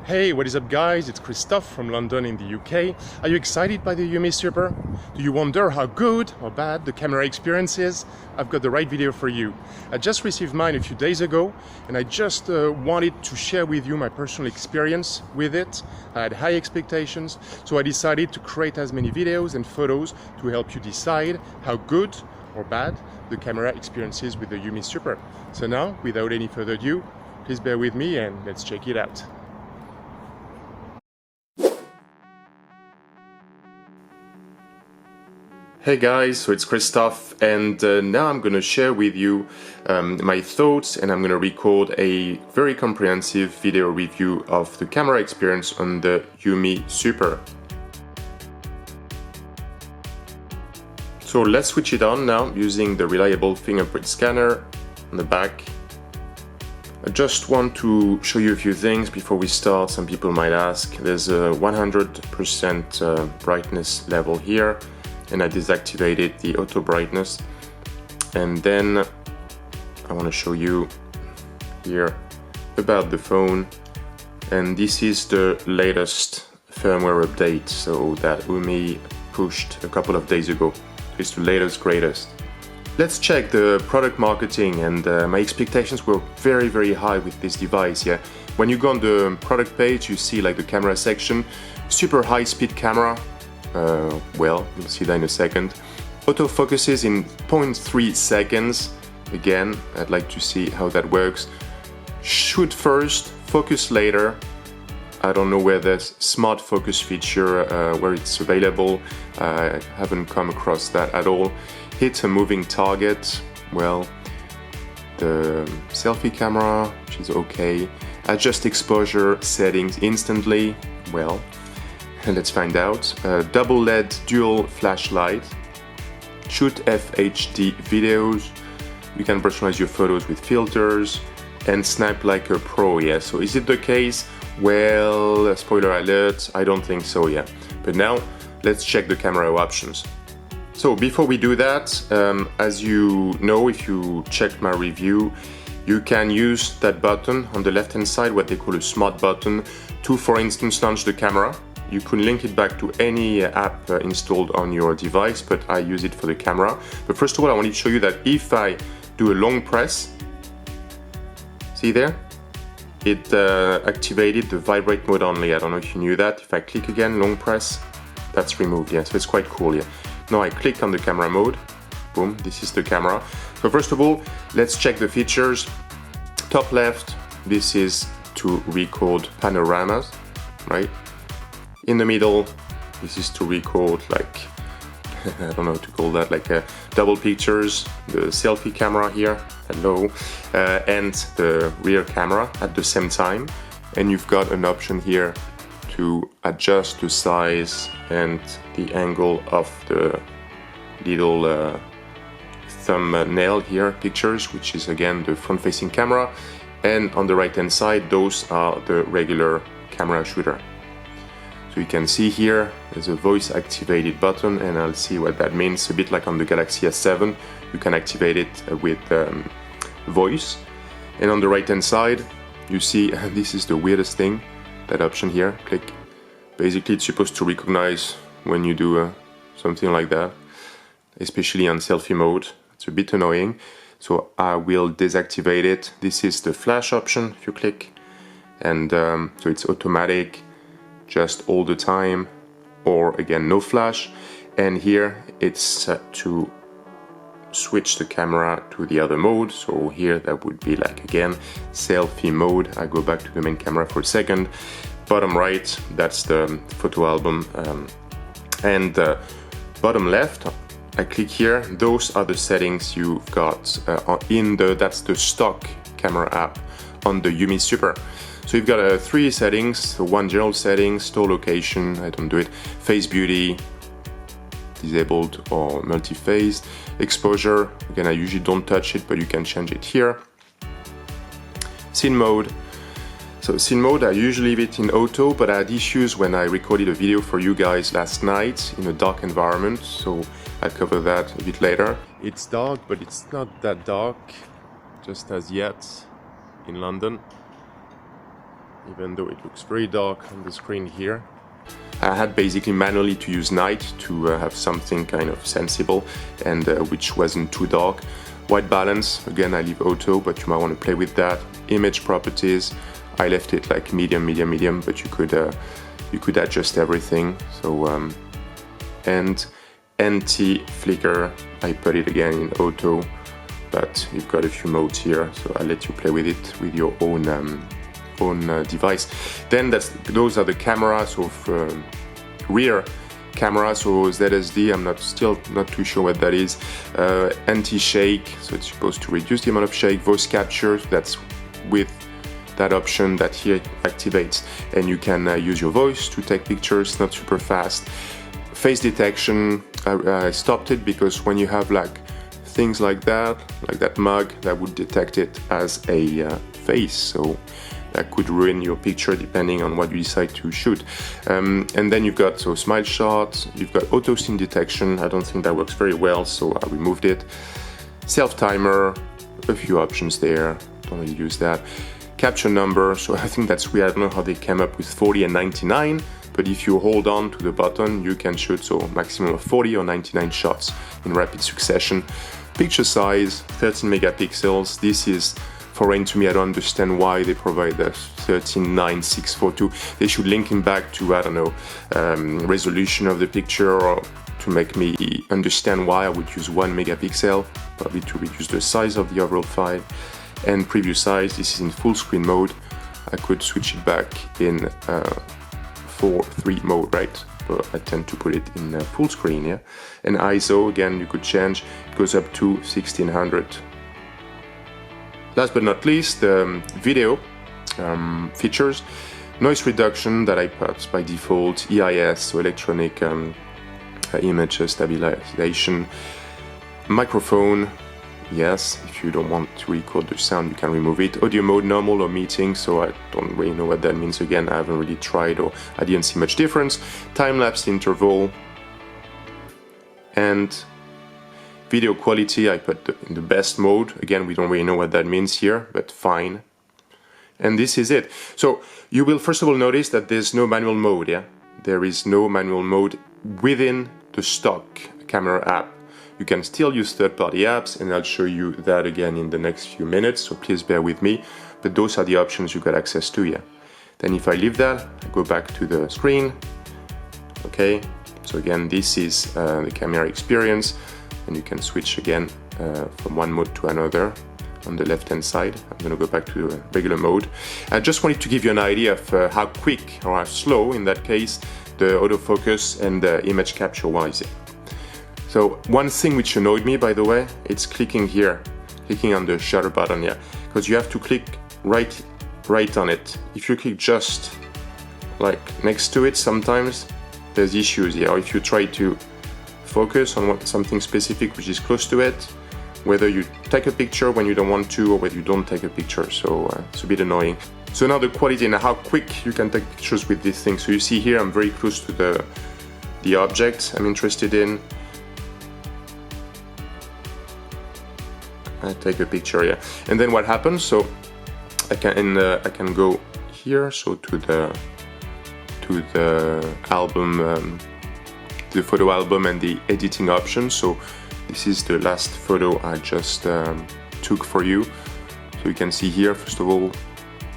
Hey, what is up guys? It's Christophe from London in the UK. Are you excited by the UMI Super? Do you wonder how good or bad the camera experience is? I've got the right video for you. I just received mine a few days ago and I just wanted to share with you my personal experience with it. I had high expectations, so I decided to create as many videos and photos to help you decide how good or bad the camera experience is with the UMI Super. So now, without any further ado, please bear with me and let's check it out. Hey guys, so it's Christophe and now I'm going to share with you my thoughts, and I'm going to record a very comprehensive video review of the camera experience on the UMI Super. So let's switch it on now using the reliable fingerprint scanner on the back. I just want to show you a few things before we start. Some people might ask, there's a 100% brightness level here, and I deactivated the auto brightness. And then I want to show you here about the phone, and this is the latest firmware update, so that UMI pushed a couple of days ago. It's the latest, greatest. Let's check the product marketing, and my expectations were very high with this device. Yeah, when you go on the product page, you see like the camera section, super high speed camera. Well, you'll see that in a second. Autofocus is in 0.3 seconds. Again, I'd like to see how that works. Shoot first, focus later. I don't know where there's smart focus feature, where it's available. I haven't come across that at all. Hit a moving target. Well, the selfie camera, which is okay. Adjust exposure settings instantly. Well, let's find out. Double LED dual flashlight. Shoot FHD videos. You can personalize your photos with filters and snap like a pro. Yeah, so is it the case? Well, spoiler alert, I don't think so. Yeah, but now let's check the camera options. So before we do that, as you know, if you checked my review, you can use that button on the left hand side, what they call a smart button, to, for instance, launch the camera. You can link it back to any app installed on your device, but I use it for the camera. But first of all, I want to show you that if I do a long press, see there? It activated the vibrate mode only. I don't know if you knew that. If I click again, long press, that's removed. Yeah, so it's quite cool. Yeah. Now I click on the camera mode. Boom, this is the camera. So first of all, let's check the features. Top left, this is to record panoramas, right? In the middle, this is to record like, I don't know what to call that, like double pictures, the selfie camera here, hello, and the rear camera at the same time. And you've got an option here to adjust the size and the angle of the little thumbnail here, pictures, which is again the front-facing camera. And on the right-hand side, those are the regular camera shooter. So you can see here, there's a voice activated button, and I'll see what that means. A bit like on the Galaxy S7, you can activate it with voice. And on the right hand side, you see, this is the weirdest thing, that option here, click. Basically it's supposed to recognize when you do something like that, especially on selfie mode. It's a bit annoying, so I will deactivate it. This is the flash option, if you click, and so it's automatic, just all the time, or again no flash. And here it's set to switch the camera to the other mode, so here that would be like again selfie mode. I go back to the main camera for a second. Bottom right, that's the photo album, and bottom left, I click here, those are the settings you've got in that's the stock camera app on the UMI Super. So you've got three settings. So one general settings, store location, I don't do it, face beauty, disabled or multi-phase, exposure, again I usually don't touch it, but you can change it here. Scene mode. So scene mode, I usually leave it in auto, but I had issues when I recorded a video for you guys last night in a dark environment, so I'll cover that a bit later. It's dark, but it's not that dark, just as yet in London. even though it looks very dark on the screen here. I had basically manually to use night to have something kind of sensible and which wasn't too dark. White balance, again I leave auto, but you might want to play with that. Image properties, I left it like medium, but you could adjust everything. So and anti-flicker, I put it again in auto, but you've got a few modes here, so I'll let you play with it with your own device. Then those are the cameras of rear camera, so ZSD, I'm still not too sure what that is. Anti-shake, so it's supposed to reduce the amount of shake. Voice capture, that's with that option that here activates, and you can use your voice to take pictures, not super fast. Face detection, I stopped it because when you have like things like that mug, that would detect it as a face, so that could ruin your picture depending on what you decide to shoot. And then you've got smile shots, you've got auto scene detection. I don't think that works very well, so I removed it. Self timer, a few options there, don't really use that. Capture number, so I think that's weird, I don't know how they came up with 40 and 99, but if you hold on to the button, you can shoot maximum of 40 or 99 shots in rapid succession. Picture size, 13 megapixels, this is foreign to me. I don't understand why they provide the 13.9642. They should link him back to, I don't know, resolution of the picture, or to make me understand why I would use 1 megapixel, probably to reduce the size of the overall file. And preview size, this is in full screen mode. I could switch it back in 4:3 mode, right? But I tend to put it in full screen, yeah. And ISO, again, you could change, it goes up to 1600. Last but not least, video features. Noise reduction that I put by default, EIS, so electronic image stabilization. Microphone, yes, if you don't want to record the sound, you can remove it. Audio mode, normal or meeting, so I don't really know what that means. Again, I haven't really tried, or I didn't see much difference. Time-lapse interval, and video quality, I put in the best mode. Again, we don't really know what that means here, but fine. And this is it. So you will first of all notice that there's no manual mode, yeah? There is no manual mode within the stock camera app. You can still use third-party apps, and I'll show you that again in the next few minutes, so please bear with me. But those are the options you got access to, yeah. Then if I leave that, I go back to the screen. Okay, so again, this is the camera experience. And you can switch again from one mode to another on the left hand side. I'm going to go back to regular mode. I just wanted to give you an idea of how quick or how slow, in that case, the autofocus and the image capture was. So one thing which annoyed me, by the way, it's clicking here, clicking on the shutter button, yeah, because you have to click right on it. If you click just like next to it, sometimes there's issues here. Or if you try to focus on something specific which is close to it, whether you take a picture when you don't want to, or whether you don't take a picture, so it's a bit annoying. So now the quality and how quick you can take pictures with this thing. So you see here I'm very close to the object I'm interested in. I take a picture, yeah. And then what happens, so I can go here, so to the album, the photo album and the editing options. So this is the last photo I just took for you. So you can see here, first of all,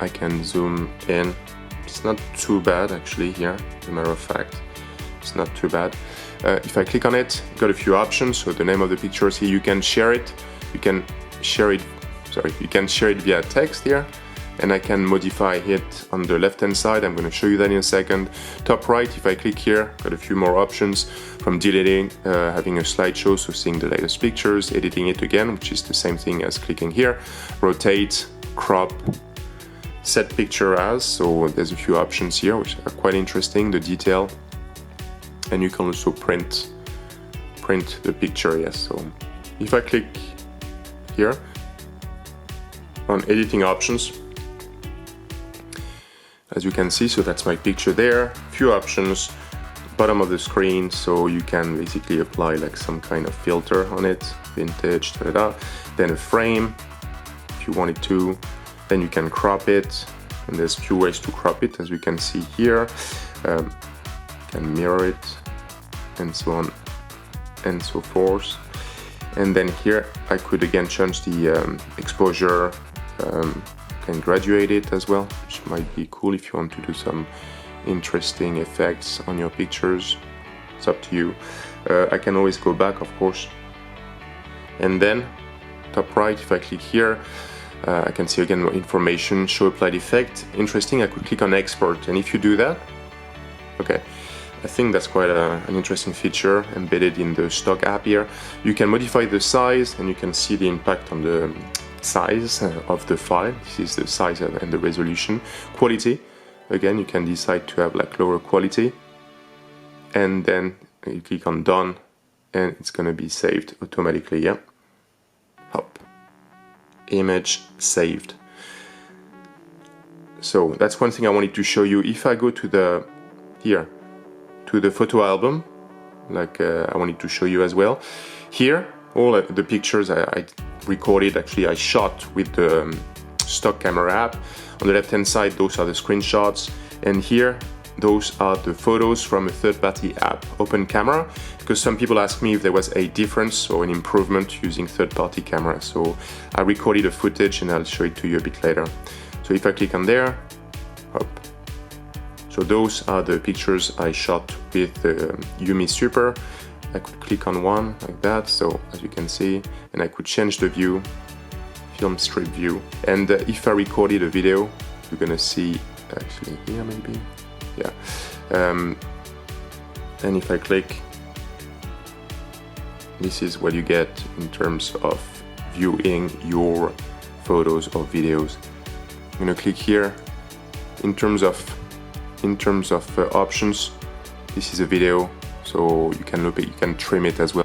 I can zoom in. It's not too bad actually here, as a matter of fact. It's not too bad. If I click on it, got a few options. So the name of the picture is here. You can share it. You can share it via text here. And I can modify it on the left hand side. I'm going to show you that in a second. Top right, if I click here, got a few more options, from deleting, having a slideshow, so seeing the latest pictures, editing it again, which is the same thing as clicking here, rotate, crop, set picture as, so there's a few options here which are quite interesting, the detail, and you can also print the picture, yes. So if I click here on editing options, as you can see, so that's my picture there, few options, bottom of the screen, so you can basically apply like some kind of filter on it, vintage, then a frame if you wanted to, then you can crop it, and there's few ways to crop it, as you can see here. Can mirror it, and so on and so forth. And then here I could again change the exposure, can graduate it as well, which might be cool if you want to do some interesting effects on your pictures. It's up to you. I can always go back, of course. And then top right, if I click here, I can see again more information, show applied effect. Interesting, I could click on export, and if you do that, okay, I think that's quite an interesting feature embedded in the stock app here. You can modify the size, and you can see the impact on the size of the file. This is the size and the resolution. Quality, again, you can decide to have like lower quality, and then you click on done, and it's gonna be saved automatically. Yeah, hop, image saved. So that's one thing I wanted to show you. If I go to the here to the photo album, like I wanted to show you as well, here all the pictures I recorded, actually I shot with the stock camera app. On the left hand side, those are the screenshots, and here those are the photos from a third-party app, Open Camera, because some people ask me if there was a difference or an improvement using third-party camera. So I recorded a footage and I'll show it to you a bit later. So if I click on there, hop. So those are the pictures I shot with the UMI Super. I could click on one like that, so as you can see, and I could change the view, film strip view. And if I recorded a video, you're gonna see actually here maybe. Yeah, and if I click, this is what you get in terms of viewing your photos or videos. I'm gonna click here. In terms of options, this is a video, so you can loop it, you can trim it as well.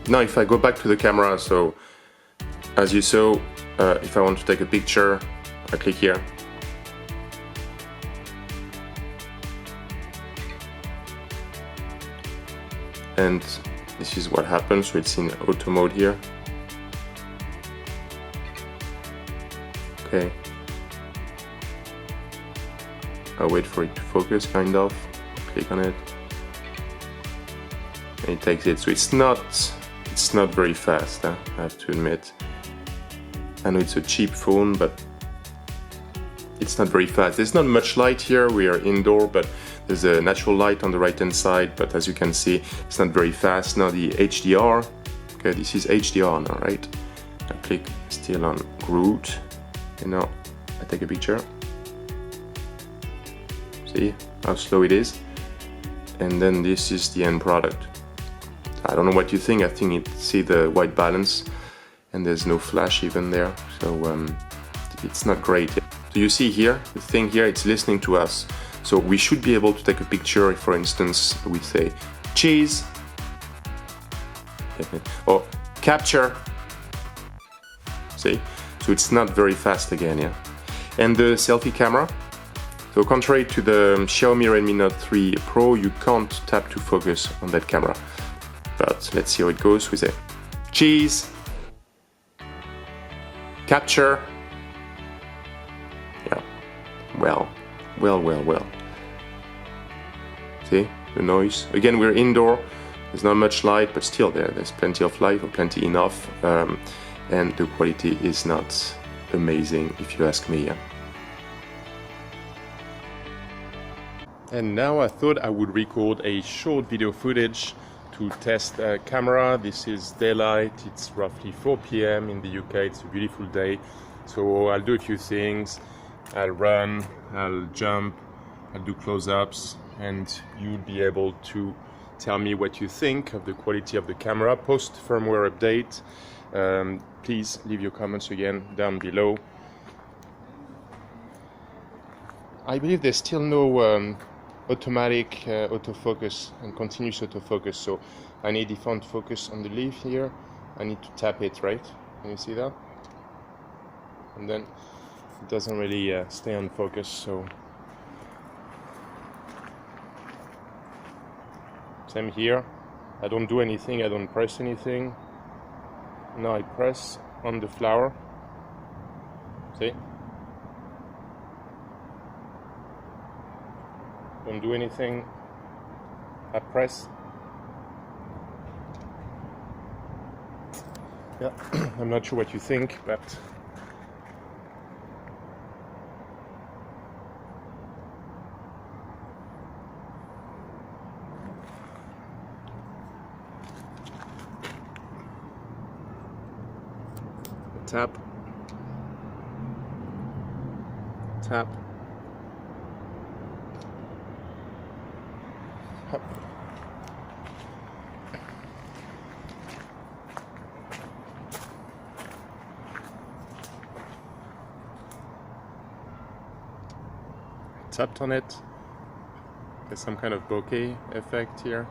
Now if I go back to the camera, so as you saw, if I want to take a picture, I click here. And this is what happens, so it's in auto mode here. Okay. I'll wait for it to focus, kind of. Click on it. And it takes it, so it's not very fast, I have to admit. I know it's a cheap phone, but it's not very fast. There's not much light here, we are indoor, but there's a natural light on the right hand side, but as you can see, it's not very fast. Now the HDR, okay, this is HDR now, right? I click still on Groot, and now I take a picture. See how slow it is? And then this is the end product. I don't know what you think, I think see the white balance, and there's no flash even there, so it's not great. So you see here, the thing here, it's listening to us. So we should be able to take a picture if, for instance, we say cheese or capture. See? So it's not very fast again, yeah. And the selfie camera. So contrary to the Xiaomi Redmi Note 3 Pro, you can't tap to focus on that camera. But let's see how it goes. We say cheese, capture. Yeah, well. See the noise? Again, we're indoor. There's not much light, but still there's plenty of light, or plenty enough, and the quality is not amazing, if you ask me. Yeah. And now I thought I would record a short video footage to test a camera. This is daylight. It's roughly 4 p.m. in the UK. It's a beautiful day, so I'll do a few things. I'll run, I'll jump, I'll do close-ups, and you'll be able to tell me what you think of the quality of the camera. Post firmware update. Please leave your comments again down below. I believe there's still no automatic autofocus and continuous autofocus, so I need default focus on the leaf here. I need to tap it, right? Can you see that? And then it doesn't really stay on focus, so same here. I don't do anything, I don't press anything. Now I press on the flower. See? Don't do anything. I press. Yeah, I'm not sure what you think, but tap, tap, tap. Tapped on it. There's some kind of bokeh effect here.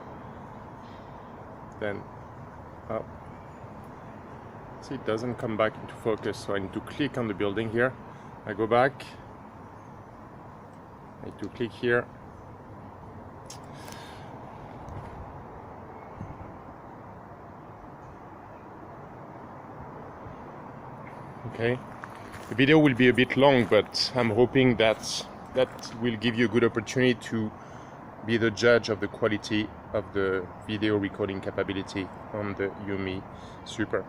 Then up. See, it doesn't come back into focus, so I need to click on the building here. I go back. I need to click here. Okay. The video will be a bit long, but I'm hoping that will give you a good opportunity to be the judge of the quality of the video recording capability on the UMI Super.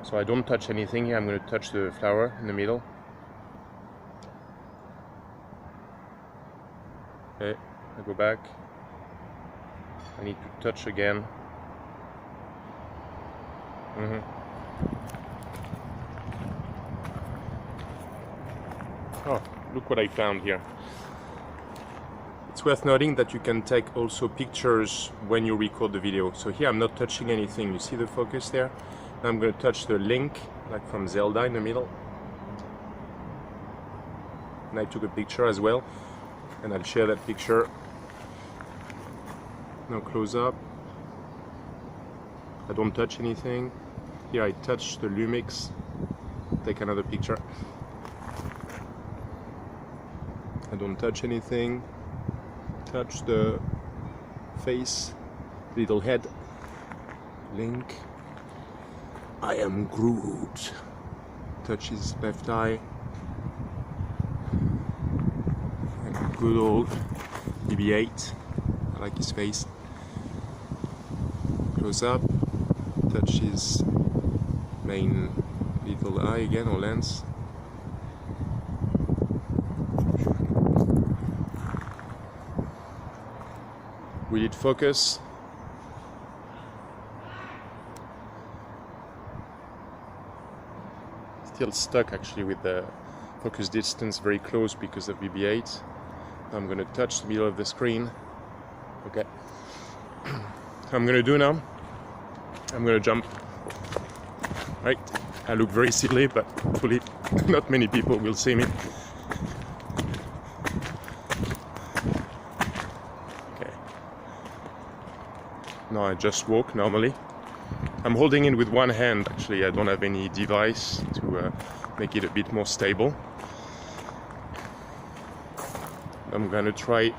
So I don't touch anything here. I'm going to touch the flower in the middle. Okay, I go back. I need to touch again. Oh, look what I found here. It's worth noting that you can take also pictures when you record the video. So here I'm not touching anything. You see the focus there? Now I'm going to touch the link, like from Zelda in the middle. And I took a picture as well. And I'll share that picture. Now close up. I don't touch anything. Here I touch the Lumix. Take another picture. I don't touch anything. Touch the face, little head. Link. I am Groot. Touch his left eye. And good old BB-8. I like his face. Close up. Touch his main little eye again, or lens. Will it focus? Still stuck actually with the focus distance very close because of BB-8. I'm going to touch the middle of the screen. Okay. I'm going to do now. I'm going to jump. Right. I look very silly, but hopefully not many people will see me. No, I just walk normally. I'm holding it with one hand, actually. I don't have any device to make it a bit more stable. I'm going to try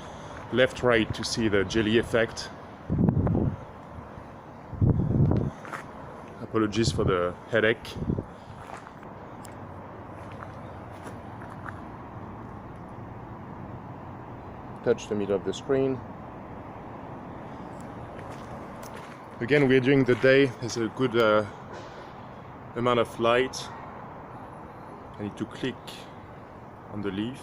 left-right to see the jelly effect. Apologies for the headache. Touch the middle of the screen. Again, we're during the day. There's a good amount of light. I need to click on the leaf.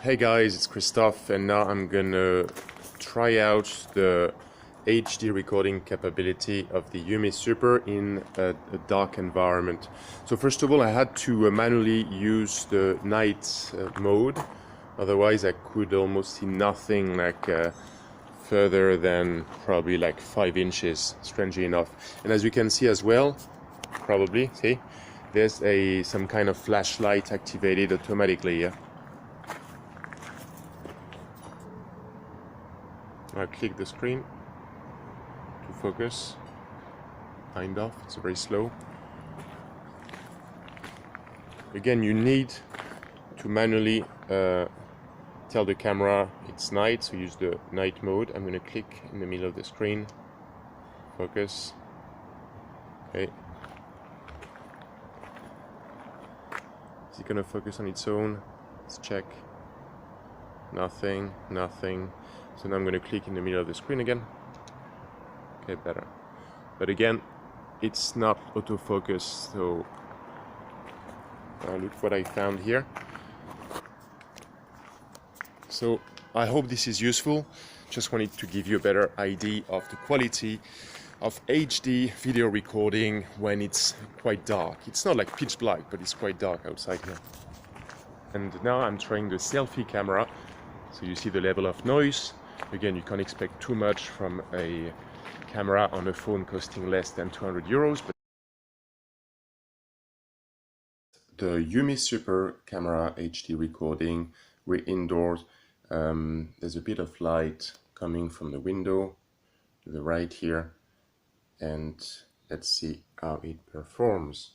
Hey guys, it's Christophe, and now I'm gonna try out the HD recording capability of the UMI Super in a dark environment. So first of all, I had to manually use the night mode, otherwise I could almost see nothing, like further than probably like 5 inches, strangely enough. And as you can see as well, probably, see, there's some kind of flashlight activated automatically here. I click the screen to focus, kind of, it's very slow. Again, you need to manually tell the camera it's night, so use the night mode. I'm going to click in the middle of the screen, focus. Okay. Is it going to focus on its own? Let's check. Nothing, nothing. So now I'm going to click in the middle of the screen again. Okay, better. But again, it's not autofocus, so look what I found here. So I hope this is useful. Just wanted to give you a better idea of the quality of HD video recording when it's quite dark. It's not like pitch black, but it's quite dark outside here. And now I'm trying the selfie camera. So you see the level of noise. Again, you can't expect too much from a camera on a phone costing less than 200 euros. But the UMI Super camera HD recording, we're indoors. There's a bit of light coming from the window to the right here. And let's see how it performs.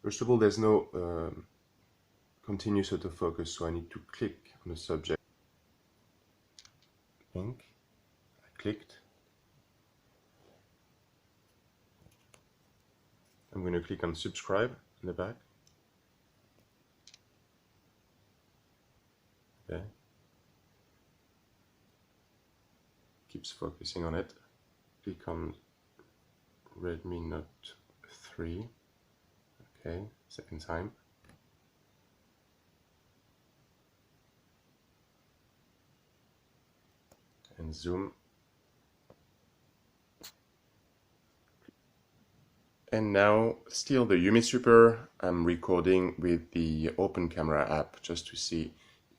First of all, there's no continuous autofocus, so I need to click on the subject. I clicked. I'm going to click on subscribe in the back. Okay. Keeps focusing on it. Click on Redmi Note 3. Okay, second time. And zoom. And now, still the UMI Super, I'm recording with the Open Camera app just to see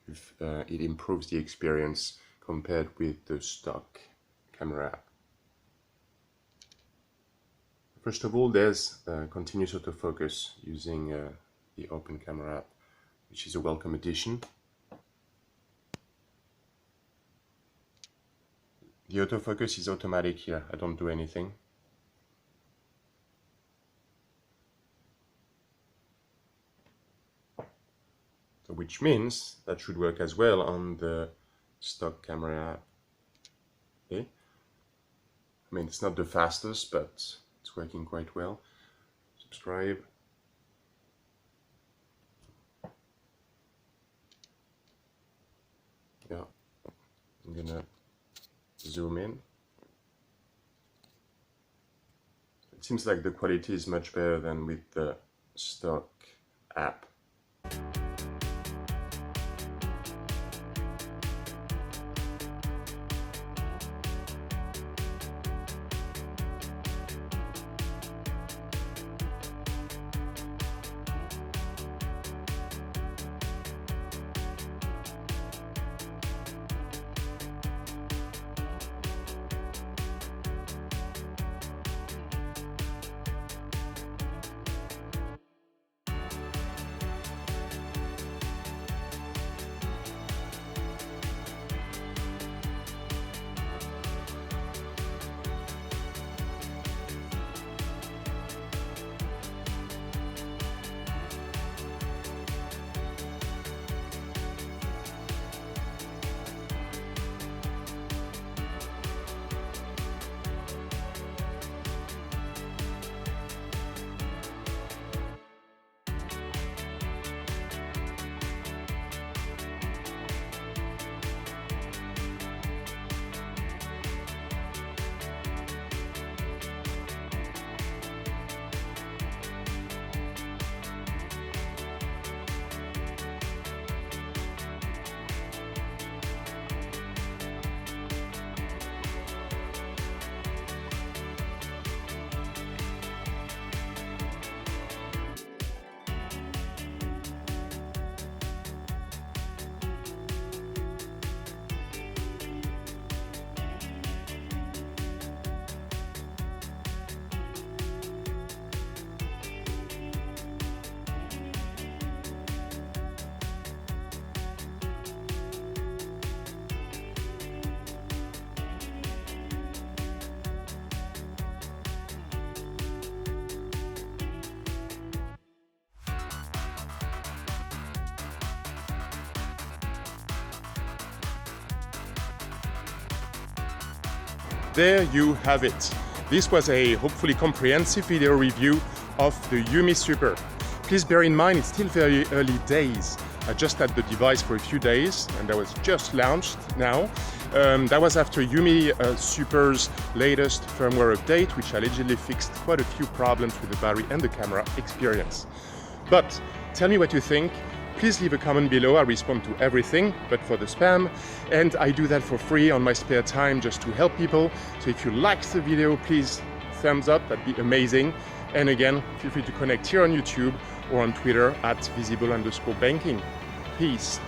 if it improves the experience compared with the stock camera app. First of all, there's continuous autofocus using the Open Camera app, which is a welcome addition. The autofocus is automatic here, I don't do anything. So which means that should work as well on the stock camera app. Okay. I mean, it's not the fastest, but it's working quite well. Subscribe. Yeah, I'm gonna zoom in. It seems like the quality is much better than with the stock app. there you have it. This was a hopefully comprehensive video review of the UMI Super. Please bear in mind it's still very early days. I just had the device for a few days and that was just launched now. That was after UMI Super's latest firmware update, which allegedly fixed quite a few problems with the battery and the camera experience. But tell me what you think. Please leave a comment below. I respond to everything, but for the spam. And I do that for free on my spare time just to help people. So if you liked the video, please thumbs up, that'd be amazing. And again, feel free to connect here on YouTube or on Twitter at visible_banking. Peace.